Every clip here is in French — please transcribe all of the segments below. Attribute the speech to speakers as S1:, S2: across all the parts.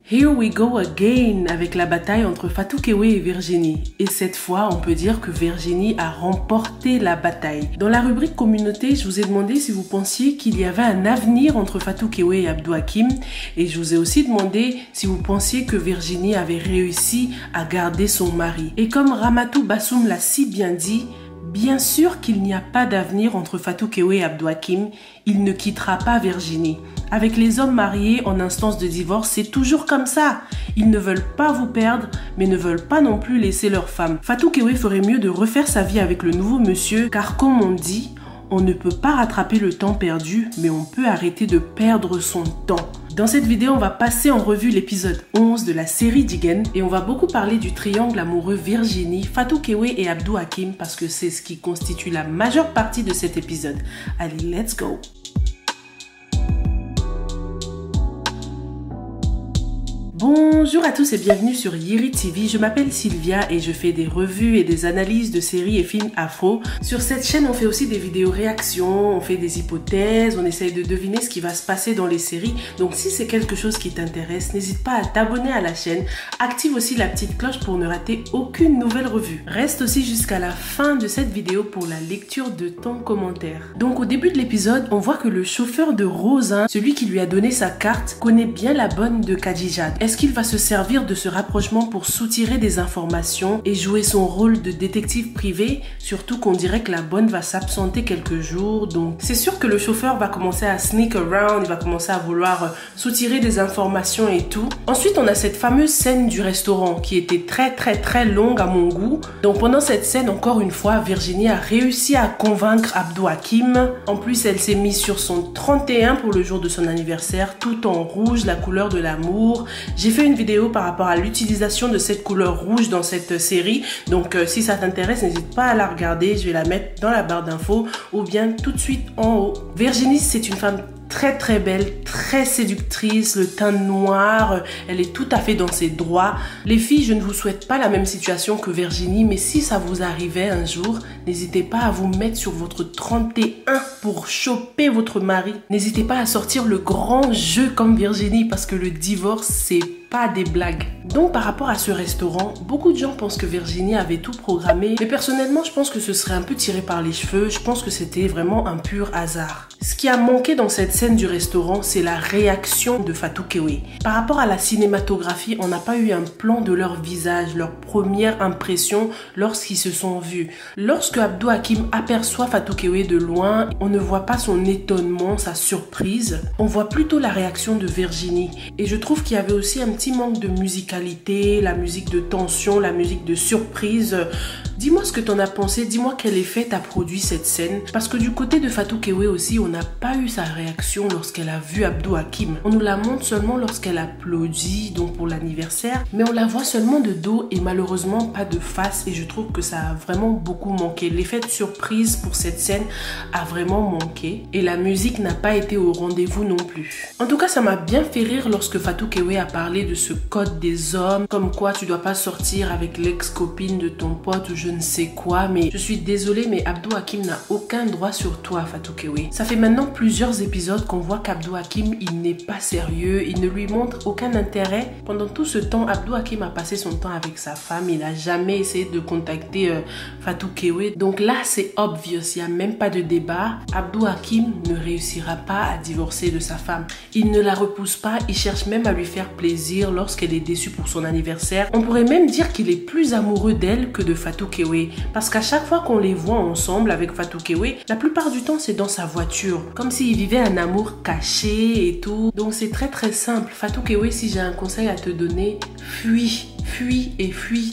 S1: Here we go again avec la bataille entre Fatou Kewe et Virginie. Et cette fois, on peut dire que Virginie a remporté la bataille. Dans la rubrique communauté, je vous ai demandé si vous pensiez qu'il y avait un avenir entre Fatou Kewe et Abdou Hakim. Et je vous ai aussi demandé si vous pensiez que Virginie avait réussi à garder son mari. Et comme Ramatou Bassoum l'a si bien dit, bien sûr qu'il n'y a pas d'avenir entre Fatou Kewe et Abdou Hakim, il ne quittera pas Virginie. Avec les hommes mariés en instance de divorce, c'est toujours comme ça. Ils ne veulent pas vous perdre, mais ne veulent pas non plus laisser leur femme. Fatou Kewe ferait mieux de refaire sa vie avec le nouveau monsieur, car comme on dit, on ne peut pas rattraper le temps perdu, mais on peut arrêter de perdre son temps. Dans cette vidéo, on va passer en revue l'épisode 11 de la série Digen et on va beaucoup parler du triangle amoureux Virginie, Fatou Kewe et Abdou Hakim parce que c'est ce qui constitue la majeure partie de cet épisode. Allez, let's go! Bonjour à tous et bienvenue sur Yiri TV, je m'appelle Sylvia et je fais des revues et des analyses de séries et films afro. Sur cette chaîne, on fait aussi des vidéos réactions, on fait des hypothèses, on essaye de deviner ce qui va se passer dans les séries. Donc si c'est quelque chose qui t'intéresse, n'hésite pas à t'abonner à la chaîne, active aussi la petite cloche pour ne rater aucune nouvelle revue. Reste aussi jusqu'à la fin de cette vidéo pour la lecture de ton commentaire. Donc au début de l'épisode, on voit que le chauffeur de Rosin, celui qui lui a donné sa carte, connaît bien la bonne de Khadija. Est-ce qu'il va se servir de ce rapprochement pour soutirer des informations et jouer son rôle de détective privé? Surtout qu'on dirait que la bonne va s'absenter quelques jours. Donc c'est sûr que le chauffeur va commencer à sneak around, il va commencer à vouloir soutirer des informations et tout. Ensuite, on a cette fameuse scène du restaurant qui était très longue à mon goût. Donc pendant cette scène, encore une fois, Virginie a réussi à convaincre Abdou Hakim. En plus, elle s'est mise sur son 31 pour le jour de son anniversaire, tout en rouge, la couleur de l'amour. J'ai fait une vidéo par rapport à l'utilisation de cette couleur rouge dans cette série. Donc si ça t'intéresse, n'hésite pas à la regarder. Je vais la mettre dans la barre d'infos ou bien tout de suite en haut. Virginie, c'est une femme très belle, très séductrice, le teint noir, elle est tout à fait dans ses droits. Les filles, je ne vous souhaite pas la même situation que Virginie, mais si ça vous arrivait un jour, n'hésitez pas à vous mettre sur votre 31 pour choper votre mari. N'hésitez pas à sortir le grand jeu comme Virginie parce que le divorce, c'est pas des blagues. Donc par rapport à ce restaurant, beaucoup de gens pensent que Virginie avait tout programmé, mais personnellement je pense que ce serait un peu tiré par les cheveux, je pense que c'était vraiment un pur hasard. Ce qui a manqué dans cette scène du restaurant, c'est la réaction de Fatou Kewe. Par rapport à la cinématographie, on n'a pas eu un plan de leur visage, leur première impression lorsqu'ils se sont vus. Lorsque Abdou Hakim aperçoit Fatou Kewe de loin, on ne voit pas son étonnement, sa surprise, on voit plutôt la réaction de Virginie. Et je trouve qu'il y avait aussi un petit manque de musicalité, la musique de tension, la musique de surprise. Dis-moi ce que t'en as pensé, dis-moi quel effet t'a produit cette scène. Parce que du côté de Fatou Kewe aussi, on n'a pas eu sa réaction lorsqu'elle a vu Abdou Hakim. On nous la montre seulement lorsqu'elle applaudit, donc pour l'anniversaire, mais on la voit seulement de dos et malheureusement pas de face et je trouve que ça a vraiment beaucoup manqué. L'effet de surprise pour cette scène a vraiment manqué et la musique n'a pas été au rendez-vous non plus. En tout cas, ça m'a bien fait rire lorsque Fatou Kewe a parlé de ce code des hommes, comme quoi tu dois pas sortir avec l'ex-copine de ton pote ou je ne sais quoi, mais je suis désolée, mais Abdou Hakim n'a aucun droit sur toi, Fatou Kewe. Ça fait maintenant plusieurs épisodes qu'on voit qu'Abdou Hakim, il n'est pas sérieux, il ne lui montre aucun intérêt. Pendant tout ce temps, Abdou Hakim a passé son temps avec sa femme, il n'a jamais essayé de contacter Fatou Kewe. Donc là, c'est obvious, il n'y a même pas de débat. Abdou Hakim ne réussira pas à divorcer de sa femme. Il ne la repousse pas, il cherche même à lui faire plaisir lorsqu'elle est déçue pour son anniversaire. On pourrait même dire qu'il est plus amoureux d'elle que de Fatou Kewe. Parce qu'à chaque fois qu'on les voit ensemble avec Fatou Kewe, la plupart du temps c'est dans sa voiture. Comme s'ils vivaient un amour caché et tout. Donc c'est très simple. Fatou Kewe, si j'ai un conseil à te donner, fuis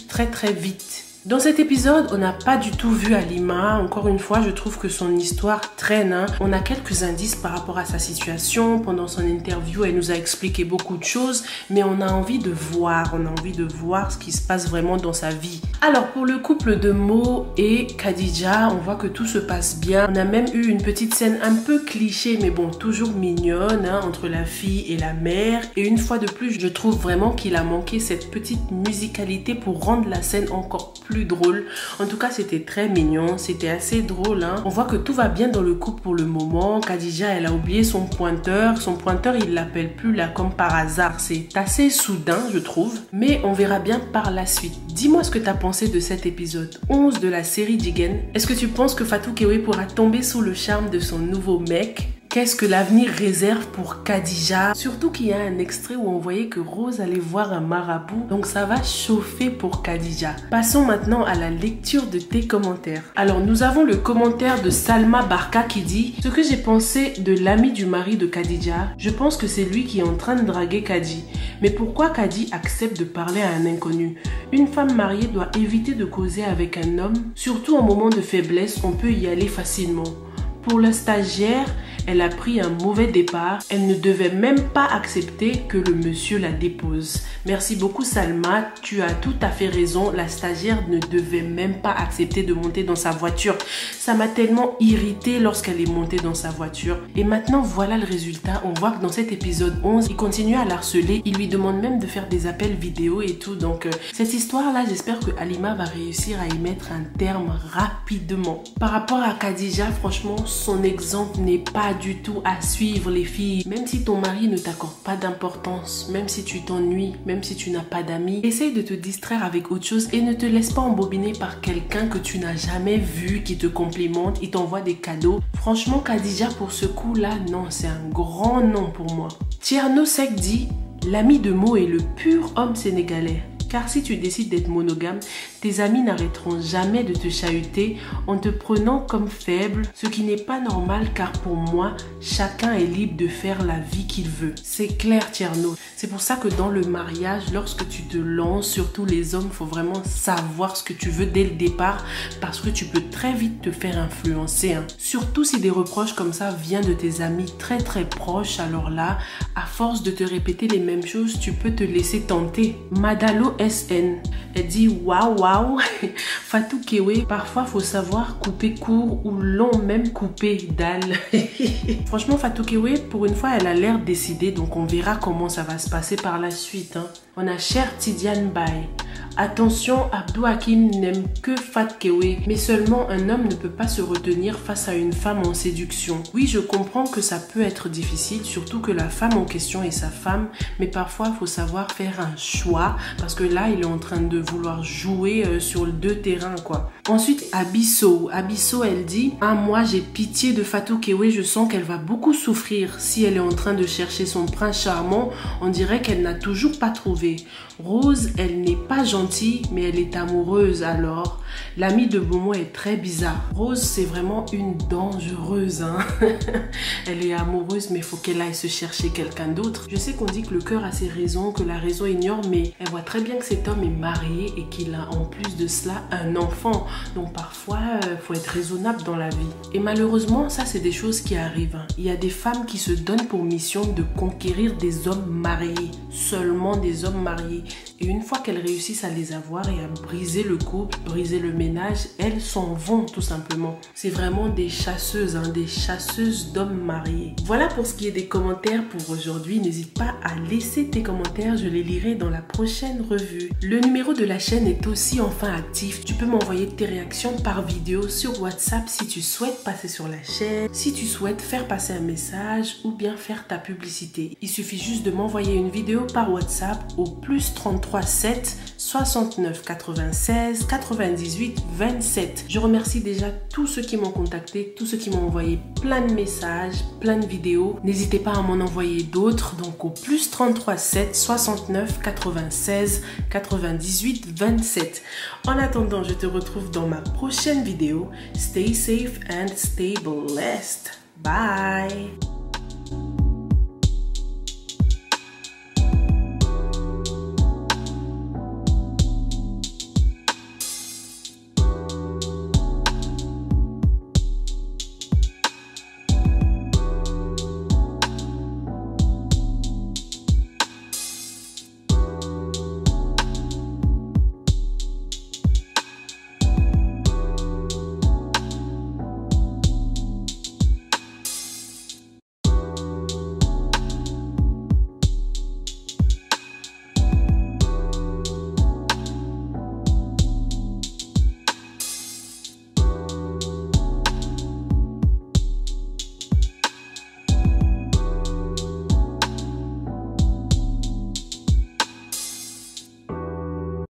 S1: très vite. Dans cet épisode, on n'a pas du tout vu Halima. Encore une fois, je trouve que son histoire traîne. On a quelques indices par rapport à sa situation. Pendant son interview, elle nous a expliqué beaucoup de choses, mais on a envie de voir. On a envie de voir ce qui se passe vraiment dans sa vie. Alors, pour le couple de Mo et Khadija, on voit que tout se passe bien. On a même eu une petite scène un peu cliché, mais bon, toujours mignonne, entre la fille et la mère. Et une fois de plus, je trouve vraiment qu'il a manqué cette petite musicalité pour rendre la scène encore plus plus drôle. En tout cas, c'était très mignon, c'était assez drôle. Hein. On voit que tout va bien dans le couple pour le moment. Khadija, elle a oublié son pointeur. Son pointeur, il l'appelle plus là comme par hasard. C'est assez soudain, je trouve. Mais on verra bien par la suite. Dis-moi ce que tu as pensé de cet épisode 11 de la série Jigen. Est-ce que tu penses que Fatou Kewe pourra tomber sous le charme de son nouveau mec? Qu'est-ce que l'avenir réserve pour Khadija? Surtout qu'il y a un extrait où on voyait que Rose allait voir un marabout. Donc ça va chauffer pour Khadija. Passons maintenant à la lecture de tes commentaires. Alors nous avons le commentaire de Salma Barka qui dit: ce que j'ai pensé de l'ami du mari de Khadija, je pense que c'est lui qui est en train de draguer Khadi. Mais pourquoi Khadi accepte de parler à un inconnu? Une femme mariée doit éviter de causer avec un homme. Surtout en moment de faiblesse, on peut y aller facilement. Pour la stagiaire, elle a pris un mauvais départ. Elle ne devait même pas accepter que le monsieur la dépose. Merci beaucoup Salma, tu as tout à fait raison. La stagiaire ne devait même pas accepter de monter dans sa voiture. Ça m'a tellement irritée lorsqu'elle est montée dans sa voiture. Et maintenant, voilà le résultat. On voit que dans cet épisode 11, il continue à l'harceler. Il lui demande même de faire des appels vidéo et tout. Donc, cette histoire-là, j'espère que Halima va réussir à y mettre un terme rapidement. Par rapport à Khadija, franchement, son exemple n'est pas du tout à suivre les filles. Même si ton mari ne t'accorde pas d'importance, même si tu t'ennuies, même si tu n'as pas d'amis, essaye de te distraire avec autre chose et ne te laisse pas embobiner par quelqu'un que tu n'as jamais vu, qui te complimente, il t'envoie des cadeaux. Franchement, Khadija, pour ce coup-là, non, c'est un grand non pour moi. Tierno Sek dit: l'ami de Mo est le pur homme sénégalais. Car si tu décides d'être monogame, tes amis n'arrêteront jamais de te chahuter en te prenant comme faible, ce qui n'est pas normal car pour moi, chacun est libre de faire la vie qu'il veut. C'est clair Tierno. C'est pour ça que dans le mariage, lorsque tu te lances, surtout les hommes, il faut vraiment savoir ce que tu veux dès le départ parce que tu peux très vite te faire influencer. Hein. Surtout si des reproches comme ça viennent de tes amis très très proches, alors là, à force de te répéter les mêmes choses, tu peux te laisser tenter. Madalo SN, elle dit waouh waouh, Fatou Kewe, parfois faut savoir couper court ou long, même couper dalle. Franchement, Fatou Kewe, pour une fois, elle a l'air décidée, donc on verra comment ça va se passer par la suite. Hein. On a Cher Tidiane Bay. Attention, Abdou Hakim n'aime que Fat Kewe, mais seulement un homme ne peut pas se retenir face à une femme en séduction. Oui, je comprends que ça peut être difficile, surtout que la femme en question est sa femme, mais parfois il faut savoir faire un choix, parce que là, il est en train de vouloir jouer sur deux terrains, quoi. Ensuite, Abisso, elle dit: ah, moi j'ai pitié de Fatou Kewe, je sens qu'elle va beaucoup souffrir. Si elle est en train de chercher son prince charmant, on dirait qu'elle n'a toujours pas trouvé. Rose, elle n'est pas gentille, mais elle est amoureuse alors. L'amie de Momo est très bizarre. Rose, c'est vraiment une dangereuse. Hein. Elle est amoureuse, mais il faut qu'elle aille se chercher quelqu'un d'autre. Je sais qu'on dit que le cœur a ses raisons, que la raison ignore, mais elle voit très bien que cet homme est marié et qu'il a en plus de cela un enfant. Donc parfois, il faut être raisonnable dans la vie. Et malheureusement, ça c'est des choses qui arrivent. Hein. Il y a des femmes qui se donnent pour mission de conquérir des hommes mariés. Seulement des hommes mariés. Et une fois qu'elles réussissent à les avoir et à briser le couple, briser le ménage, elles s'en vont tout simplement. C'est vraiment des chasseuses, hein, des chasseuses d'hommes mariés. Voilà pour ce qui est des commentaires pour aujourd'hui. N'hésite pas à laisser tes commentaires, je les lirai dans la prochaine revue. Le numéro de la chaîne est aussi enfin actif. Tu peux m'envoyer tes réactions par vidéo sur WhatsApp si tu souhaites passer sur la chaîne, si tu souhaites faire passer un message ou bien faire ta publicité. Il suffit juste de m'envoyer une vidéo par WhatsApp au +33 7 69 96 98 27. Je remercie déjà tous ceux qui m'ont contacté, tous ceux qui m'ont envoyé plein de messages, plein de vidéos. N'hésitez pas à m'en envoyer d'autres, donc au +33 7 69 96 98 27. En attendant, je te retrouve dans ma prochaine vidéo. Stay safe and stay blessed. Bye!